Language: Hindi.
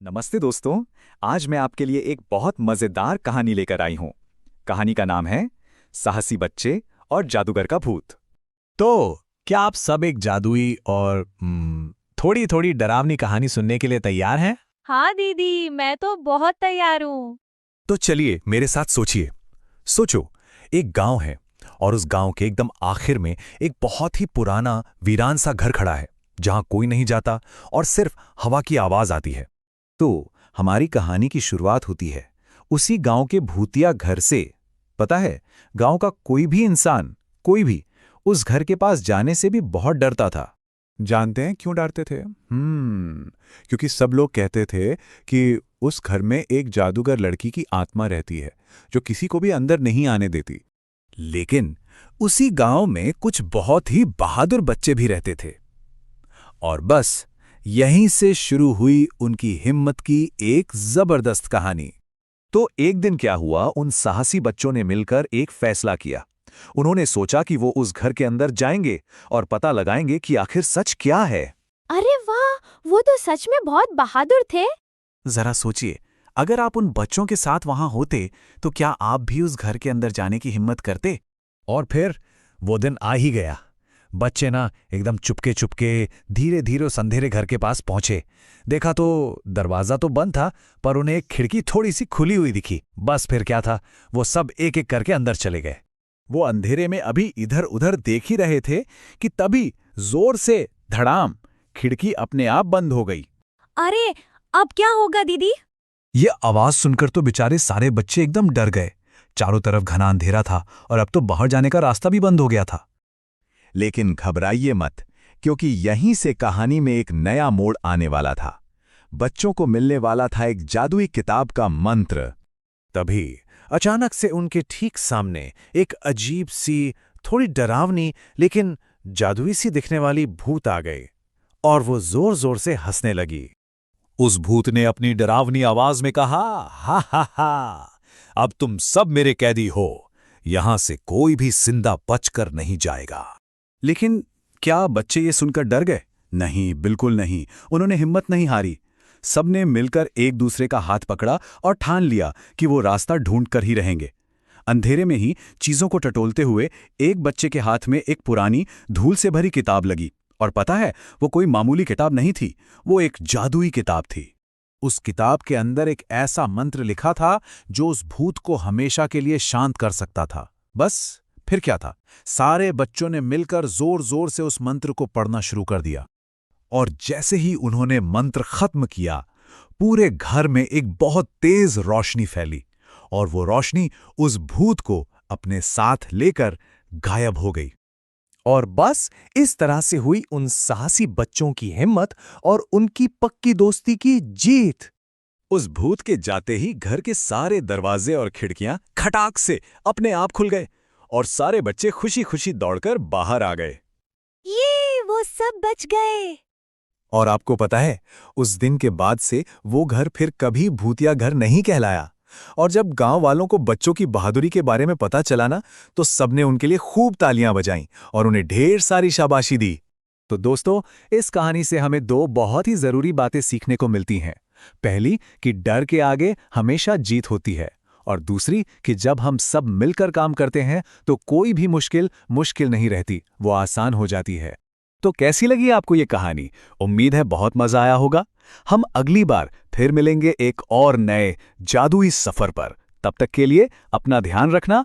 नमस्ते दोस्तों। आज मैं आपके लिए एक बहुत मजेदार कहानी लेकर आई हूं। कहानी का नाम है साहसी बच्चे और जादूगर का भूत। तो क्या आप सब एक जादुई और थोड़ी थोड़ी डरावनी कहानी सुनने के लिए तैयार हैं? हाँ दीदी, मैं तो बहुत तैयार हूँ। तो चलिए मेरे साथ सोचिए। सोचो, एक गांव है और उस गांव के एकदम आखिर में एक बहुत ही पुराना वीरान सा घर खड़ा है जहां कोई नहीं जाता और सिर्फ हवा की आवाज आती है। तो हमारी कहानी की शुरुआत होती है उसी गांव के भूतिया घर से। पता है, गांव का कोई भी इंसान, कोई भी उस घर के पास जाने से भी बहुत डरता था। जानते हैं क्यों डरते थे? क्योंकि सब लोग कहते थे कि उस घर में एक जादूगर लड़की की आत्मा रहती है जो किसी को भी अंदर नहीं आने देती। लेकिन उसी गांव में कुछ बहुत ही बहादुर बच्चे भी रहते थे और बस यहीं से शुरू हुई उनकी हिम्मत की एक जबरदस्त कहानी। तो एक दिन क्या हुआ, उन साहसी बच्चों ने मिलकर एक फैसला किया। उन्होंने सोचा कि वो उस घर के अंदर जाएंगे और पता लगाएंगे कि आखिर सच क्या है। अरे वाह, वो तो सच में बहुत बहादुर थे। जरा सोचिए, अगर आप उन बच्चों के साथ वहां होते तो क्या आप भी उस घर के अंदर जाने की हिम्मत करते? और फिर वो दिन आ ही गया। बच्चे ना एकदम चुपके चुपके धीरे धीरे उस अंधेरे घर के पास पहुंचे। देखा तो दरवाजा तो बंद था, पर उन्हें एक खिड़की थोड़ी सी खुली हुई दिखी। बस फिर क्या था, वो सब एक एक करके अंदर चले गए। वो अंधेरे में अभी इधर उधर देख ही रहे थे कि तभी जोर से धड़ाम, खिड़की अपने आप बंद हो गई। अरे, अब क्या होगा दीदी? ये आवाज सुनकर तो बेचारे सारे बच्चे एकदम डर गए। चारों तरफ घना अंधेरा था और अब तो बाहर जाने का रास्ता भी बंद हो गया था। लेकिन घबराइए मत, क्योंकि यहीं से कहानी में एक नया मोड़ आने वाला था। बच्चों को मिलने वाला था एक जादुई किताब का मंत्र। तभी अचानक से उनके ठीक सामने एक अजीब सी, थोड़ी डरावनी लेकिन जादुई सी दिखने वाली भूत आ गई और वो जोर जोर से हंसने लगी। उस भूत ने अपनी डरावनी आवाज में कहा, हा हा हा, अब तुम सब मेरे कैदी हो। यहां से कोई भी जिंदा बचकर नहीं जाएगा। लेकिन क्या बच्चे ये सुनकर डर गए? नहीं, बिल्कुल नहीं। उन्होंने हिम्मत नहीं हारी। सबने मिलकर एक दूसरे का हाथ पकड़ा और ठान लिया कि वो रास्ता ढूंढ कर ही रहेंगे। अंधेरे में ही चीजों को टटोलते हुए एक बच्चे के हाथ में एक पुरानी धूल से भरी किताब लगी। और पता है, वो कोई मामूली किताब नहीं थी, वो एक जादुई किताब थी। उस किताब के अंदर एक ऐसा मंत्र लिखा था जो उस भूत को हमेशा के लिए शांत कर सकता था। बस फिर क्या था, सारे बच्चों ने मिलकर जोर जोर से उस मंत्र को पढ़ना शुरू कर दिया। और जैसे ही उन्होंने मंत्र खत्म किया, पूरे घर में एक बहुत तेज रोशनी फैली और वो रोशनी उस भूत को अपने साथ लेकर गायब हो गई। और बस इस तरह से हुई उन साहसी बच्चों की हिम्मत और उनकी पक्की दोस्ती की जीत। उस भूत के जाते ही घर के सारे दरवाजे और खिड़कियां खटाक से अपने आप खुल गए और सारे बच्चे खुशी खुशी दौड़कर बाहर आ गए। ये वो सब बच गए। और आपको पता है, उस दिन के बाद से वो घर फिर कभी भूतिया घर नहीं कहलाया। और जब गांव वालों को बच्चों की बहादुरी के बारे में पता चला ना, तो सबने उनके लिए खूब तालियां बजाईं और उन्हें ढेर सारी शाबाशी दी। तो दोस्तों, इस कहानी से हमें दो बहुत ही जरूरी बातें सीखने को मिलती हैं। पहली कि डर के आगे हमेशा जीत होती है, और दूसरी कि जब हम सब मिलकर काम करते हैं तो कोई भी मुश्किल नहीं रहती, वो आसान हो जाती है। तो कैसी लगी आपको ये कहानी? उम्मीद है बहुत मजा आया होगा। हम अगली बार फिर मिलेंगे एक और नए जादुई सफर पर। तब तक के लिए अपना ध्यान रखना